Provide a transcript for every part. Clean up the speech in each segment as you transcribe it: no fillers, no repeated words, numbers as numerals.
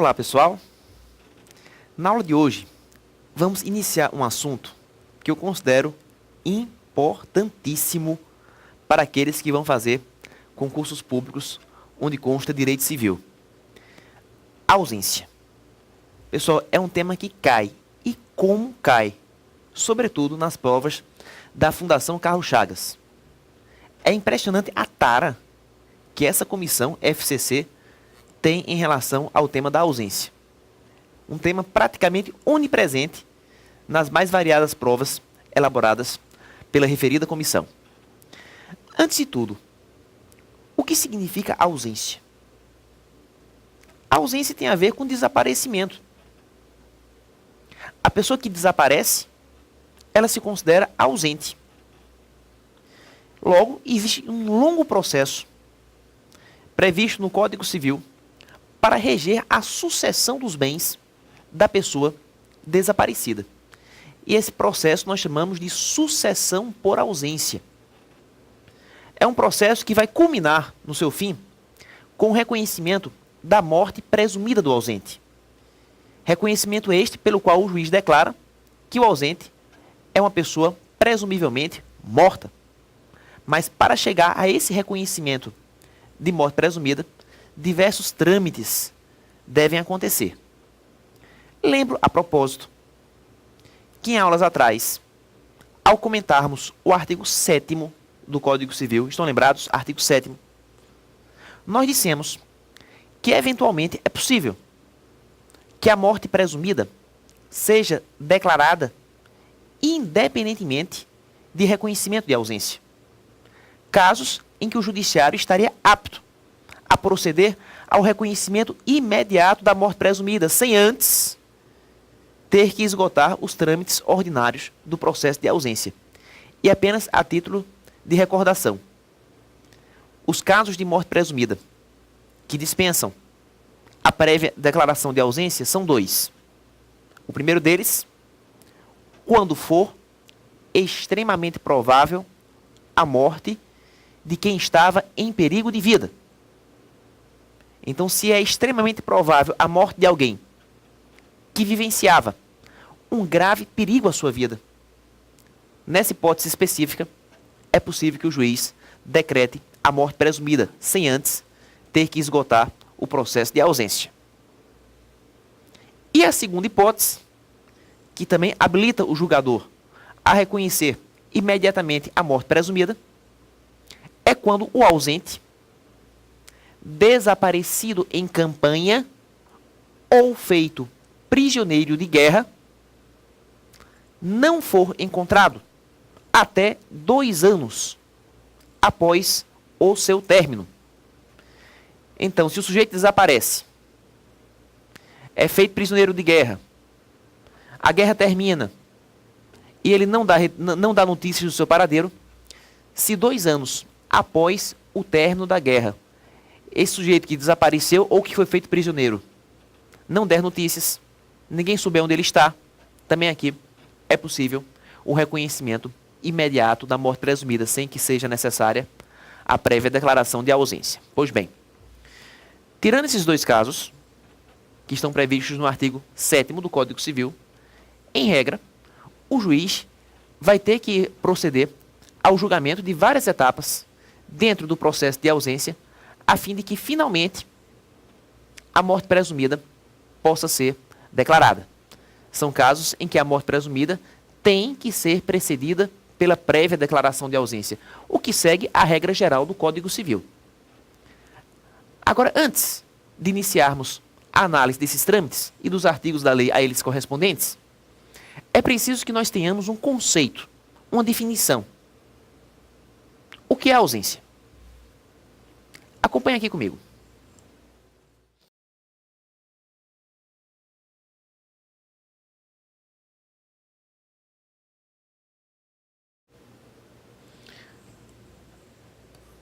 Olá, pessoal! Na aula de hoje, vamos iniciar um assunto que eu considero importantíssimo para aqueles que vão fazer concursos públicos onde consta direito civil. Ausência. Pessoal, é um tema que cai, e como cai, sobretudo nas provas da Fundação Carlos Chagas. É impressionante a tara que essa comissão FCC tem em relação ao tema da ausência. Um tema praticamente onipresente nas mais variadas provas elaboradas pela referida comissão. Antes de tudo, o que significa ausência? A ausência tem a ver com desaparecimento. A pessoa que desaparece, ela se considera ausente. Logo, existe um longo processo previsto no Código Civil para reger a sucessão dos bens da pessoa desaparecida. E esse processo nós chamamos de sucessão por ausência. É um processo que vai culminar, no seu fim, com o reconhecimento da morte presumida do ausente. Reconhecimento este pelo qual o juiz declara que o ausente é uma pessoa presumivelmente morta. Mas para chegar a esse reconhecimento de morte presumida, diversos trâmites devem acontecer. Lembro, a propósito, que em aulas atrás, ao comentarmos o artigo 7º do Código Civil, estão lembrados? Artigo 7º, nós dissemos que eventualmente é possível que a morte presumida seja declarada independentemente de reconhecimento de ausência. Casos em que o judiciário estaria apto a proceder ao reconhecimento imediato da morte presumida, sem antes ter que esgotar os trâmites ordinários do processo de ausência. E apenas a título de recordação, os casos de morte presumida que dispensam a prévia declaração de ausência são dois. O primeiro deles, quando for extremamente provável a morte de quem estava em perigo de vida. Então, se é extremamente provável a morte de alguém que vivenciava um grave perigo à sua vida, nessa hipótese específica, é possível que o juiz decrete a morte presumida, sem antes ter que esgotar o processo de ausência. E a segunda hipótese, que também habilita o julgador a reconhecer imediatamente a morte presumida, é quando o ausente, desaparecido em campanha ou feito prisioneiro de guerra, não for encontrado até 2 anos após o seu término. Então, se o sujeito desaparece, é feito prisioneiro de guerra, a guerra termina e ele não dá notícias do seu paradeiro, se 2 anos após o término da guerra, esse sujeito que desapareceu ou que foi feito prisioneiro não der notícias, ninguém souber onde ele está, também aqui é possível o reconhecimento imediato da morte presumida, sem que seja necessária a prévia declaração de ausência. Pois bem, tirando esses 2 casos, que estão previstos no artigo 7º do Código Civil, em regra, o juiz vai ter que proceder ao julgamento de várias etapas dentro do processo de ausência, a fim de que, finalmente, a morte presumida possa ser declarada. São casos em que a morte presumida tem que ser precedida pela prévia declaração de ausência, o que segue a regra geral do Código Civil. Agora, antes de iniciarmos a análise desses trâmites e dos artigos da lei a eles correspondentes, é preciso que nós tenhamos um conceito, uma definição. O que é ausência? Acompanhe aqui comigo.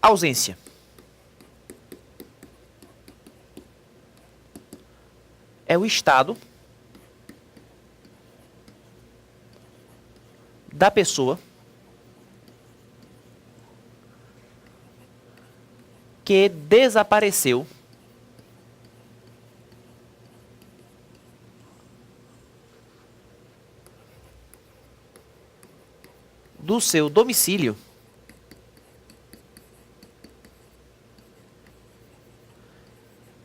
Ausência é o estado da pessoa que desapareceu do seu domicílio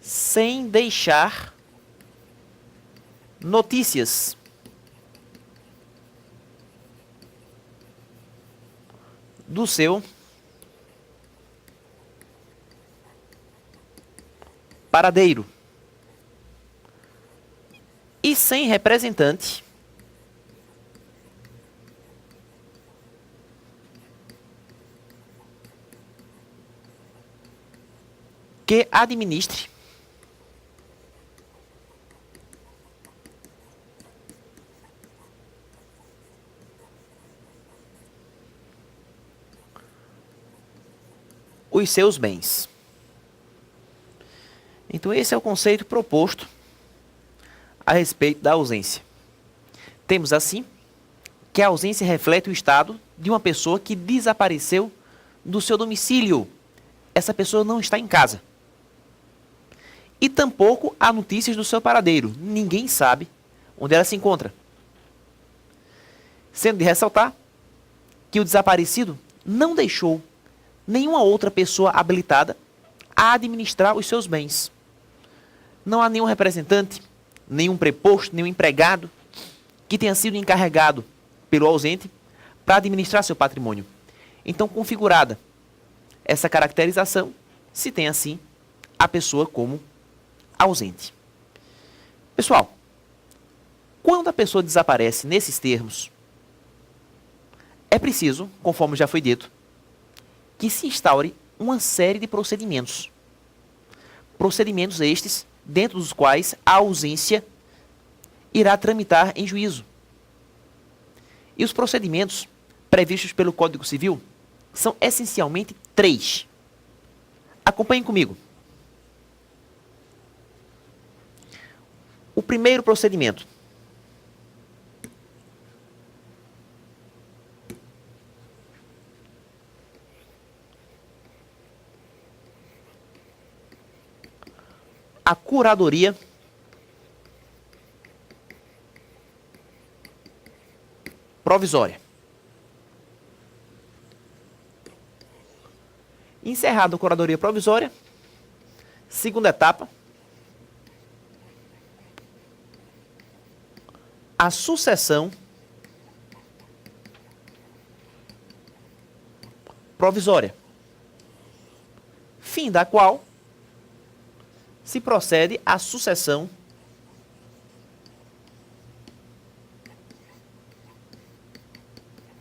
sem deixar notícias do seu paradeiro e sem representante que administre os seus bens. Então esse é o conceito proposto a respeito da ausência. Temos assim que a ausência reflete o estado de uma pessoa que desapareceu do seu domicílio. Essa pessoa não está em casa. E tampouco há notícias do seu paradeiro. Ninguém sabe onde ela se encontra. Sendo de ressaltar que o desaparecido não deixou nenhuma outra pessoa habilitada a administrar os seus bens. Não há nenhum representante, nenhum preposto, nenhum empregado que tenha sido encarregado pelo ausente para administrar seu patrimônio. Então, configurada essa caracterização, se tem assim a pessoa como ausente. Pessoal, quando a pessoa desaparece nesses termos, é preciso, conforme já foi dito, que se instaure uma série de procedimentos. Procedimentos estes dentro dos quais a ausência irá tramitar em juízo. E os procedimentos previstos pelo Código Civil são essencialmente 3. Acompanhem comigo. O primeiro procedimento. A curadoria provisória. Encerrada a curadoria provisória, segunda etapa, a sucessão provisória, fim da qual se procede à sucessão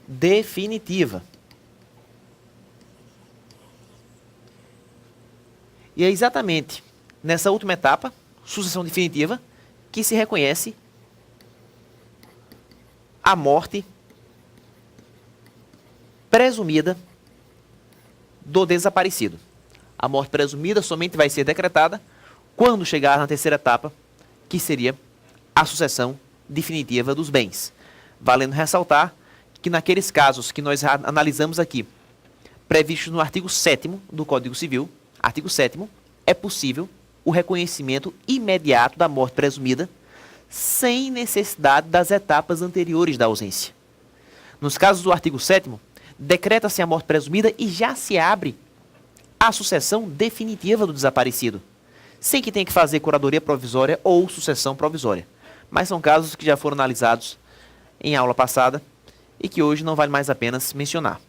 definitiva. E é exatamente nessa última etapa, sucessão definitiva, que se reconhece a morte presumida do desaparecido. A morte presumida somente vai ser decretada quando chegar na terceira etapa, que seria a sucessão definitiva dos bens. Valendo ressaltar que naqueles casos que nós analisamos aqui, previstos no artigo 7º do Código Civil, artigo 7º, é possível o reconhecimento imediato da morte presumida sem necessidade das etapas anteriores da ausência. Nos casos do artigo 7º, decreta-se a morte presumida e já se abre a sucessão definitiva do desaparecido, sem que tenha que fazer curadoria provisória ou sucessão provisória. Mas são casos que já foram analisados em aula passada e que hoje não vale mais a pena mencionar.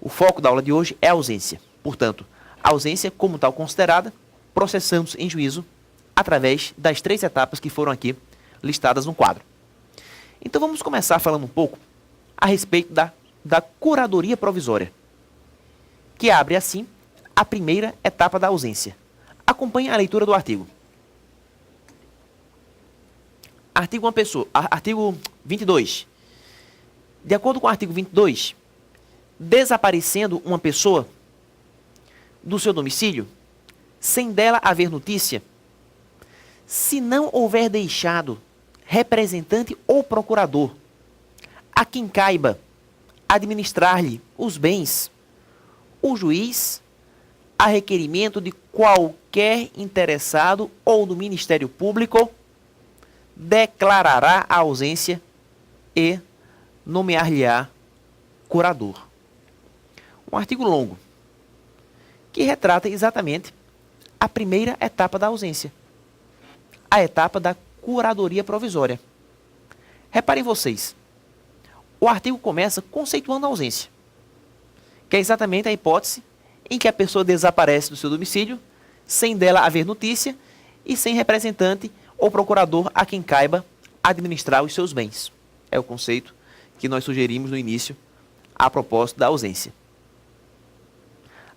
O foco da aula de hoje é a ausência. Portanto, a ausência, como tal considerada, processamos em juízo através das 3 etapas que foram aqui listadas no quadro. Então vamos começar falando um pouco a respeito da curadoria provisória, que abre assim a primeira etapa da ausência. Acompanhe a leitura do artigo. Artigo 22. De acordo com o artigo 22, desaparecendo uma pessoa do seu domicílio, sem dela haver notícia, se não houver deixado representante ou procurador a quem caiba administrar-lhe os bens, o juiz, a requerimento de qualquer interessado ou do Ministério Público, declarará a ausência e nomear-lhe-á curador. Um artigo longo, que retrata exatamente a primeira etapa da ausência, a etapa da curadoria provisória. Reparem vocês, o artigo começa conceituando a ausência, que é exatamente a hipótese em que a pessoa desaparece do seu domicílio, sem dela haver notícia e sem representante ou procurador a quem caiba administrar os seus bens. É o conceito que nós sugerimos no início a propósito da ausência.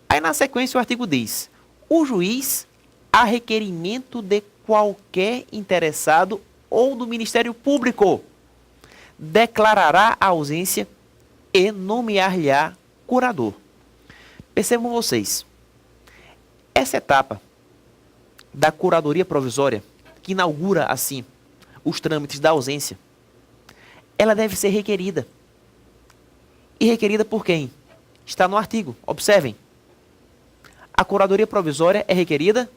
Aí na sequência o artigo diz: o juiz, a requerimento de qualquer interessado ou do Ministério Público, declarará a ausência e nomear-lhe-á curador. Percebam vocês, essa etapa da curadoria provisória, que inaugura assim os trâmites da ausência, ela deve ser requerida. E requerida por quem? Está no artigo, observem. A curadoria provisória é requerida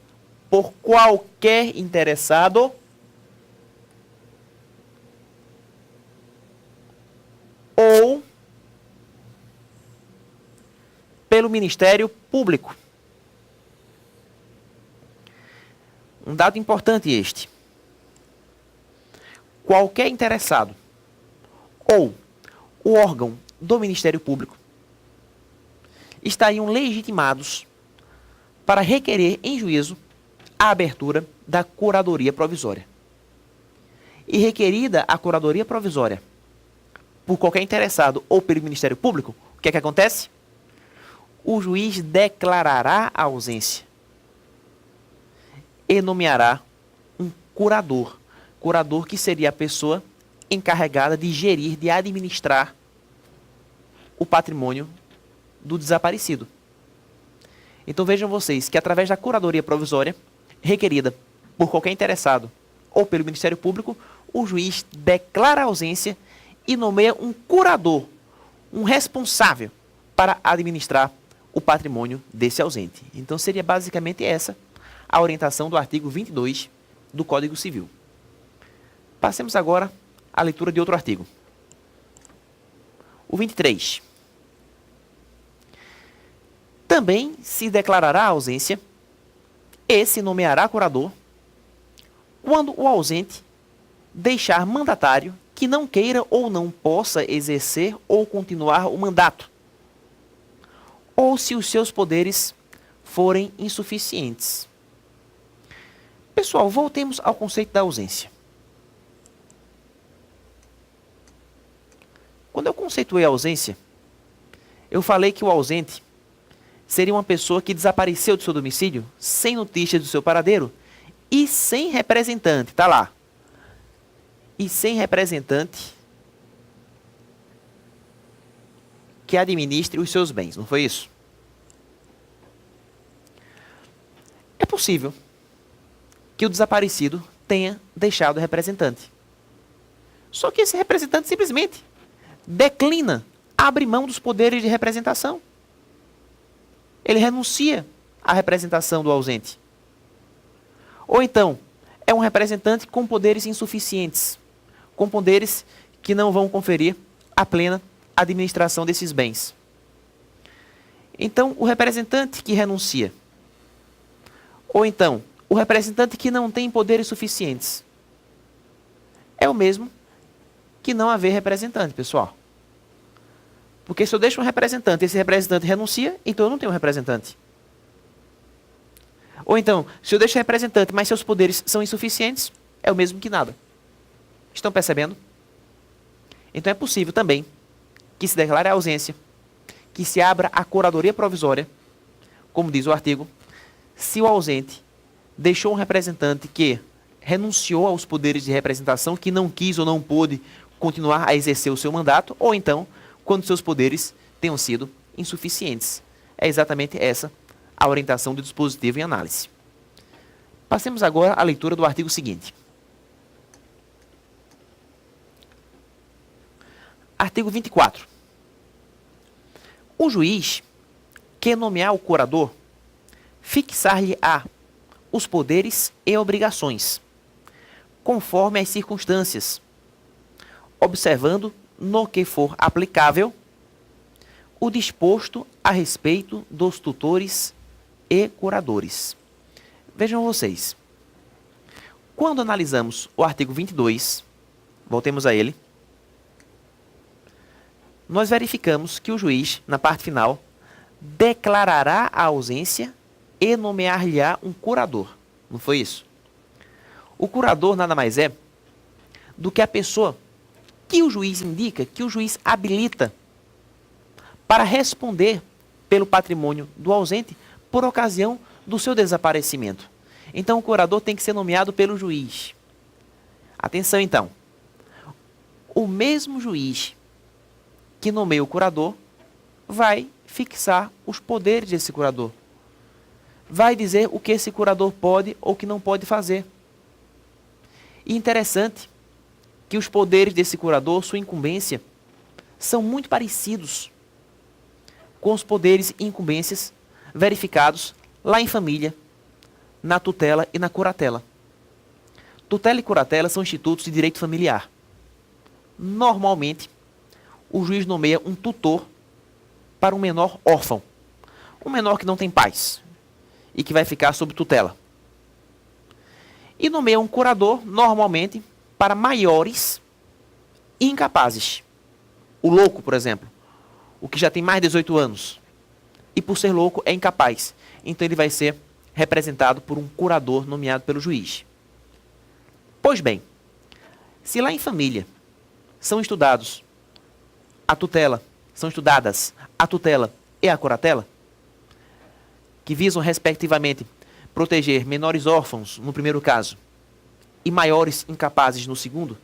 por qualquer interessado ou pelo Ministério Público. Um dado importante este: qualquer interessado ou o órgão do Ministério Público estariam legitimados para requerer em juízo a abertura da curadoria provisória. E requerida a curadoria provisória por qualquer interessado ou pelo Ministério Público, o que é que acontece? O juiz declarará a ausência e nomeará um curador. Curador que seria a pessoa encarregada de gerir, de administrar o patrimônio do desaparecido. Então vejam vocês que através da curadoria provisória, requerida por qualquer interessado ou pelo Ministério Público, o juiz declara a ausência e nomeia um curador, um responsável para administrar o patrimônio desse ausente. Então seria basicamente essa a orientação do artigo 22 do Código Civil. Passemos agora à leitura de outro artigo. O 23. Também se declarará a ausência e se nomeará curador quando o ausente deixar mandatário que não queira ou não possa exercer ou continuar o mandato, ou se os seus poderes forem insuficientes. Pessoal, voltemos ao conceito da ausência. Quando eu conceituei a ausência, eu falei que o ausente seria uma pessoa que desapareceu do seu domicílio sem notícia do seu paradeiro e sem representante, tá lá. E sem representante que administre os seus bens, não foi isso? É possível que o desaparecido tenha deixado o representante. Só que esse representante simplesmente declina, abre mão dos poderes de representação. Ele renuncia à representação do ausente. Ou então, é um representante com poderes insuficientes, com poderes que não vão conferir a plena administração desses bens. Então, o representante que renuncia, ou então, o representante que não tem poderes suficientes, é o mesmo que não haver representante, pessoal. Porque se eu deixo um representante e esse representante renuncia, então eu não tenho um representante. Ou então, se eu deixo representante, mas seus poderes são insuficientes, é o mesmo que nada. Estão percebendo? Então é possível também que se declare a ausência, que se abra a curadoria provisória, como diz o artigo, se o ausente deixou um representante que renunciou aos poderes de representação, que não quis ou não pôde continuar a exercer o seu mandato, ou então, quando seus poderes tenham sido insuficientes. É exatamente essa a orientação do dispositivo em análise. Passemos agora à leitura do artigo seguinte. Artigo 24. O juiz que nomear o curador fixar-lhe-á os poderes e obrigações, conforme as circunstâncias, observando, no que for aplicável, o disposto a respeito dos tutores e curadores. Vejam vocês, quando analisamos o artigo 22, voltemos a ele, nós verificamos que o juiz, na parte final, declarará a ausência e nomear-lhe-á um curador. Não foi isso? O curador nada mais é do que a pessoa que o juiz indica, que o juiz habilita para responder pelo patrimônio do ausente por ocasião do seu desaparecimento. Então, o curador tem que ser nomeado pelo juiz. Atenção, então. O mesmo juiz que nomeia o curador vai fixar os poderes desse curador. Vai dizer o que esse curador pode ou que não pode fazer. E interessante que os poderes desse curador, sua incumbência, são muito parecidos com os poderes e incumbências verificados lá em família, na tutela e na curatela. Tutela e curatela são institutos de direito familiar. Normalmente, o juiz nomeia um tutor para um menor órfão, um menor que não tem pais e que vai ficar sob tutela. E nomeia um curador, normalmente, para maiores e incapazes. O louco, por exemplo, o que já tem mais de 18 anos e por ser louco é incapaz. Então ele vai ser representado por um curador nomeado pelo juiz. Pois bem, se lá em família são estudadas a tutela e a curatela, que visam respectivamente proteger menores órfãos no primeiro caso e maiores incapazes no segundo,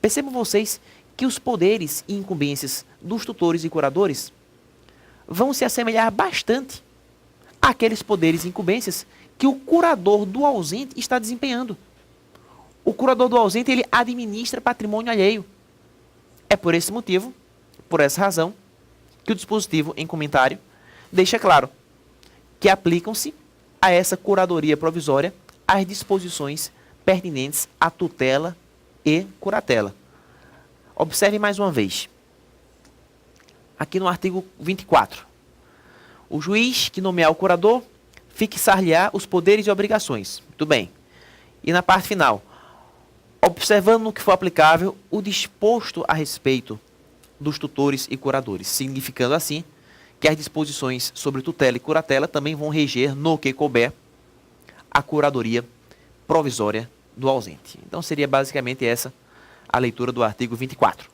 percebam vocês que os poderes e incumbências dos tutores e curadores vão se assemelhar bastante àqueles poderes e incumbências que o curador do ausente está desempenhando. O curador do ausente, ele administra patrimônio alheio. É por esse motivo, por essa razão, que o dispositivo em comentário deixa claro que aplicam-se a essa curadoria provisória as disposições pertinentes à tutela e curatela. Observe mais uma vez. Aqui no artigo 24. O juiz que nomear o curador fixar-lhe-á os poderes e obrigações. Muito bem. E na parte final, observando no que for aplicável o disposto a respeito dos tutores e curadores, significando assim que as disposições sobre tutela e curatela também vão reger, no que couber, a curadoria provisória do ausente. Então seria basicamente essa a leitura do artigo 24.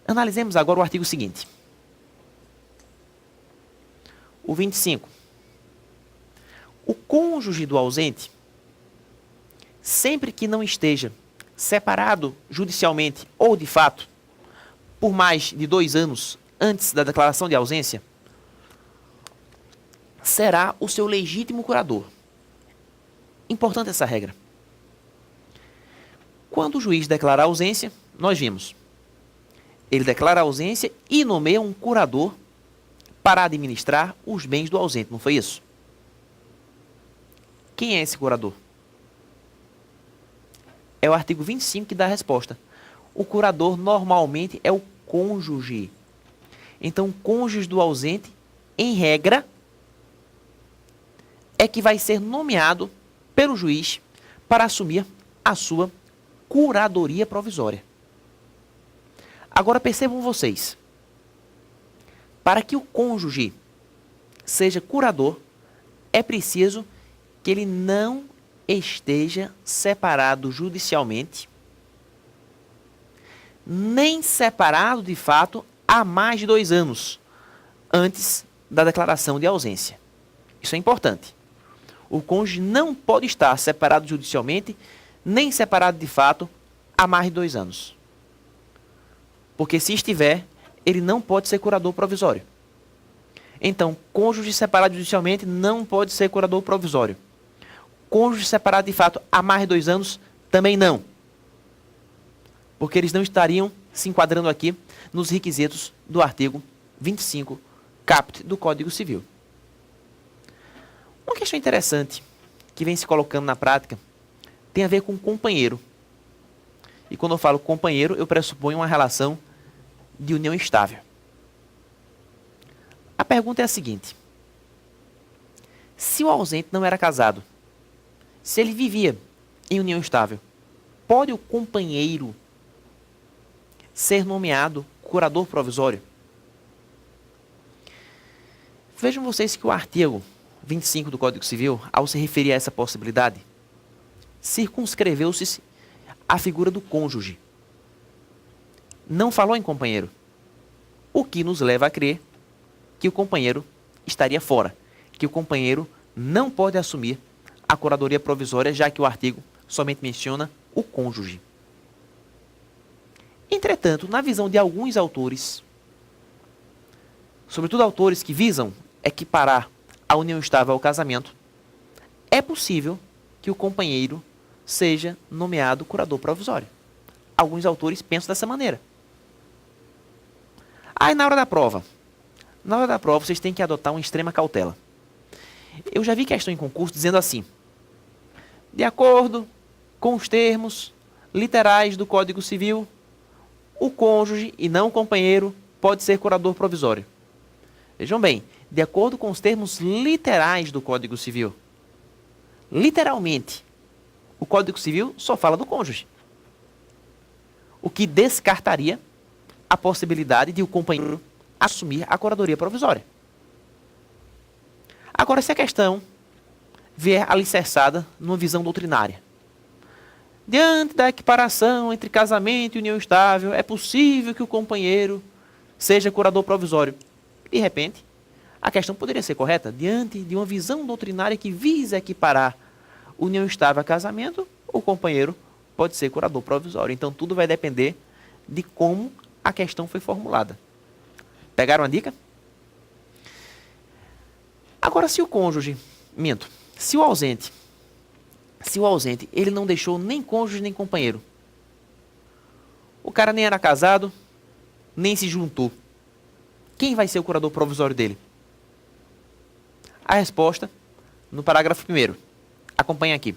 Analisemos agora o artigo seguinte. O 25. O cônjuge do ausente, sempre que não esteja separado judicialmente ou de fato por mais de 2 anos antes da declaração de ausência, será o seu legítimo curador. Importante essa regra. Quando o juiz declara a ausência, nós vimos, ele declara a ausência e nomeia um curador para administrar os bens do ausente, não foi isso? Quem é esse curador? É o artigo 25 que dá a resposta. O curador normalmente é o cônjuge. Então, o cônjuge do ausente, em regra, é que vai ser nomeado pelo juiz para assumir a sua curadoria provisória. Agora percebam vocês, para que o cônjuge seja curador, é preciso que ele não esteja separado judicialmente, nem separado de fato há mais de 2 anos, antes da declaração de ausência. Isso é importante. O cônjuge não pode estar separado judicialmente, nem separado de fato há mais de 2 anos. Porque se estiver, ele não pode ser curador provisório. Então, cônjuge separado judicialmente não pode ser curador provisório. Cônjuge separado de fato há mais de 2 anos, também não. Porque eles não estariam se enquadrando aqui nos requisitos do artigo 25, caput do Código Civil. Uma questão interessante que vem se colocando na prática tem a ver com companheiro. E quando eu falo companheiro, eu pressuponho uma relação de união estável. pergunta é a seguinte: se o ausente não era casado, se ele vivia em união estável, pode o companheiro ser nomeado curador provisório? Vejam vocês que o artigo 25 do Código Civil, ao se referir a essa possibilidade, circunscreveu-se a figura do cônjuge. Não falou em companheiro, o que nos leva a crer que o companheiro estaria fora, que o companheiro não pode assumir a curadoria provisória, já que o artigo somente menciona o cônjuge. Entretanto, na visão de alguns autores, sobretudo autores que visam equiparar a união estável ao casamento, é possível que o companheiro seja nomeado curador provisório. Alguns autores pensam dessa maneira. Aí na hora da prova vocês têm que adotar uma extrema cautela. Eu já vi questão em concurso dizendo assim: de acordo com os termos literais do Código Civil, o cônjuge e não o companheiro pode ser curador provisório. Vejam bem, de acordo com os termos literais do Código Civil. Literalmente, o Código Civil só fala do cônjuge, o que descartaria a possibilidade de o companheiro assumir a curadoria provisória. Agora, se a questão vier alicerçada numa visão doutrinária, diante da equiparação entre casamento e união estável, é possível que o companheiro seja curador provisório. De repente, a questão poderia ser correta. Diante de uma visão doutrinária que visa equiparar união estável a casamento, o companheiro pode ser curador provisório. Então, tudo vai depender de como a questão foi formulada. Pegaram a dica? Agora, se o cônjuge, se o ausente, ele não deixou nem cônjuge nem companheiro, o cara nem era casado, nem se juntou, quem vai ser o curador provisório dele? A resposta no parágrafo 1º. Acompanhe aqui.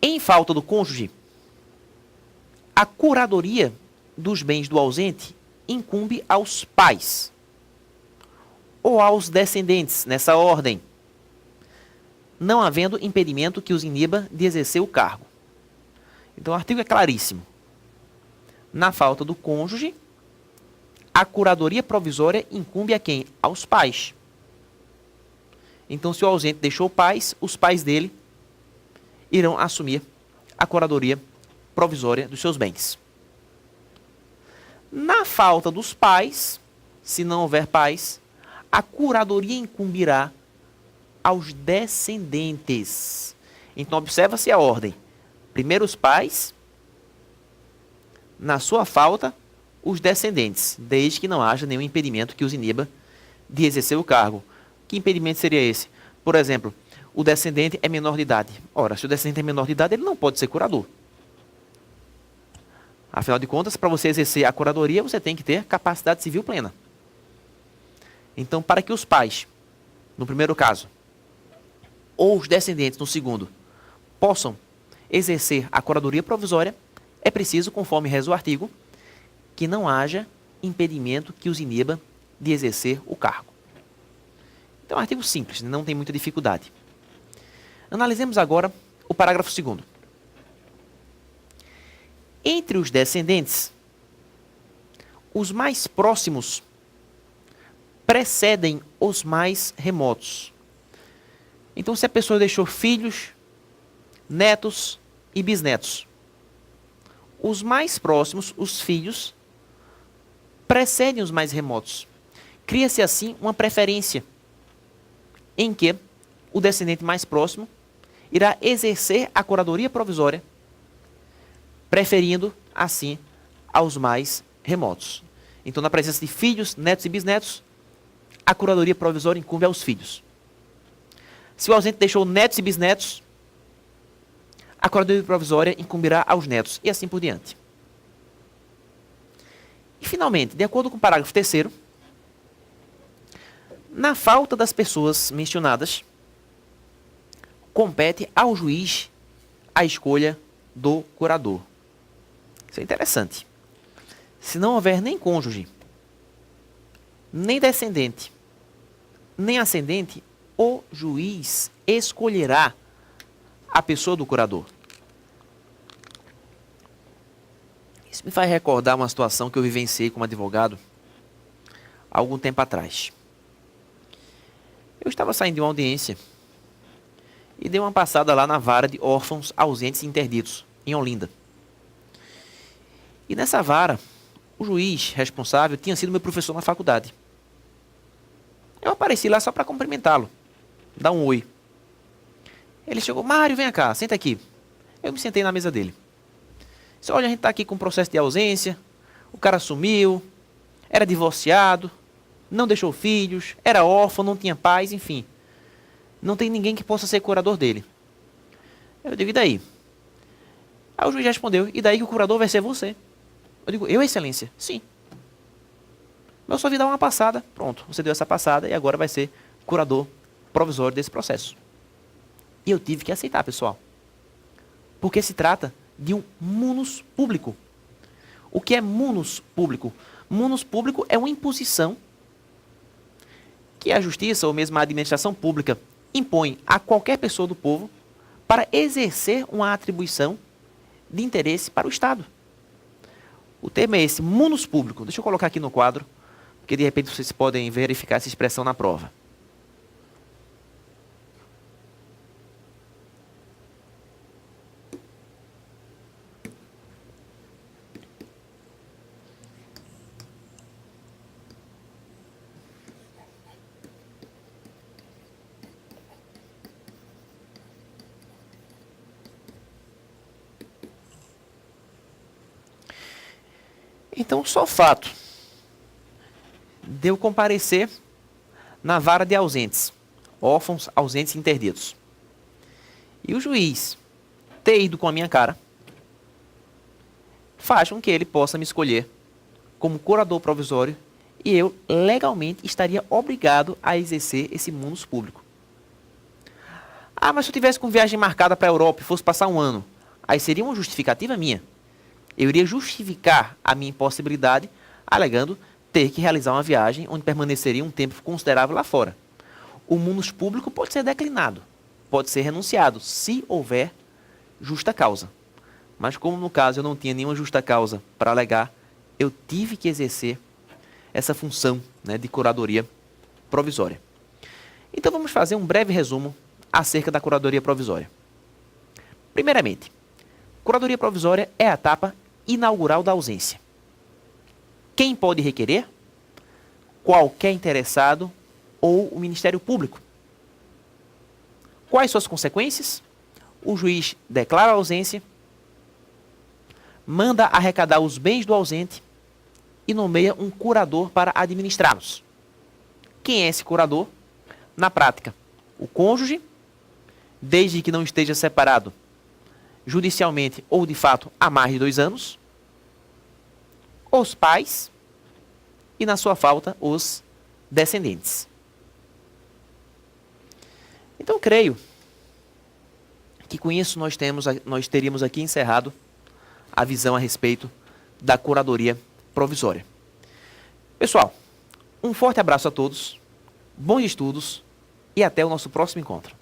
Em falta do cônjuge, a curadoria dos bens do ausente incumbe aos pais ou aos descendentes, nessa ordem, não havendo impedimento que os iniba de exercer o cargo. Então o artigo é claríssimo. Na falta do cônjuge, a curadoria provisória incumbe a quem? Aos pais. Então, se o ausente deixou pais, os pais dele irão assumir a curadoria provisória dos seus bens. Na falta dos pais, se não houver pais, a curadoria incumbirá aos descendentes. Então, observa-se a ordem. Primeiro os pais, na sua falta, os descendentes, desde que não haja nenhum impedimento que os iniba de exercer o cargo. Que impedimento seria esse? Por exemplo, o descendente é menor de idade. Ora, se o descendente é menor de idade, ele não pode ser curador. Afinal de contas, para você exercer a curadoria, você tem que ter capacidade civil plena. Então, para que os pais, no primeiro caso, ou os descendentes, no segundo, possam exercer a curadoria provisória, é preciso, conforme reza o artigo, que não haja impedimento que os iniba de exercer o cargo. Então, é um artigo simples, não tem muita dificuldade. Analisemos agora o parágrafo 2º. Entre os descendentes, os mais próximos precedem os mais remotos. Então, se a pessoa deixou filhos, netos e bisnetos, os mais próximos, os filhos, precedem os mais remotos. Cria-se assim uma preferência em que o descendente mais próximo irá exercer a curadoria provisória, preferindo assim aos mais remotos. Então, na presença de filhos, netos e bisnetos, a curadoria provisória incumbe aos filhos. Se o ausente deixou netos e bisnetos, a curadoria provisória incumbirá aos netos, e assim por diante. E, finalmente, de acordo com o parágrafo 3º, na falta das pessoas mencionadas, compete ao juiz a escolha do curador. Isso é interessante. Se não houver nem cônjuge, nem descendente, nem ascendente, o juiz escolherá a pessoa do curador. Isso me faz recordar uma situação que eu vivenciei como advogado há algum tempo atrás. Eu estava saindo de uma audiência e dei uma passada lá na vara de órfãos, ausentes e interditos, em Olinda. E nessa vara, o juiz responsável tinha sido meu professor na faculdade. Eu apareci lá só para cumprimentá-lo, dar um oi. Ele chegou: Mário, vem cá, senta aqui. Eu me sentei na mesa dele. Disse: olha, a gente está aqui com um processo de ausência, o cara sumiu, era divorciado, não deixou filhos, era órfão, não tinha pais, enfim. Não tem ninguém que possa ser curador dele. Eu digo: e daí? Aí o juiz respondeu: e daí que o curador vai ser você? Eu digo: eu, excelência? Sim. Eu só vim dar uma passada, pronto, você deu essa passada e agora vai ser curador provisório desse processo. E eu tive que aceitar, pessoal. Porque se trata de um munus público. O que é munus público? Munus público é uma imposição que a justiça ou mesmo a administração pública impõe a qualquer pessoa do povo para exercer uma atribuição de interesse para o Estado. O termo é esse, munus público. Deixa eu colocar aqui no quadro, porque de repente vocês podem verificar essa expressão na prova. Então, só o fato de eu comparecer na vara de ausentes, órfãos, ausentes e interditos, e o juiz ter ido com a minha cara, faz com que ele possa me escolher como curador provisório e eu legalmente estaria obrigado a exercer esse munus público. Ah, mas se eu tivesse com viagem marcada para a Europa e fosse passar um ano, aí seria uma justificativa minha. Eu iria justificar a minha impossibilidade alegando ter que realizar uma viagem onde permaneceria um tempo considerável lá fora. O munus público pode ser declinado, pode ser renunciado, se houver justa causa. Mas como no caso eu não tinha nenhuma justa causa para alegar, eu tive que exercer essa função, né, de curadoria provisória. Então vamos fazer um breve resumo acerca da curadoria provisória. Primeiramente, curadoria provisória é a etapa inaugural da ausência. Quem pode requerer? Qualquer interessado ou o Ministério Público. Quais suas consequências? O juiz declara a ausência, manda arrecadar os bens do ausente e nomeia um curador para administrá-los. Quem é esse curador? Na prática, o cônjuge, desde que não esteja separado judicialmente ou de fato há mais de 2 anos, os pais e, na sua falta, os descendentes. Então, creio que com isso nós teríamos aqui encerrado a visão a respeito da curadoria provisória. Pessoal, um forte abraço a todos, bons estudos e até o nosso próximo encontro.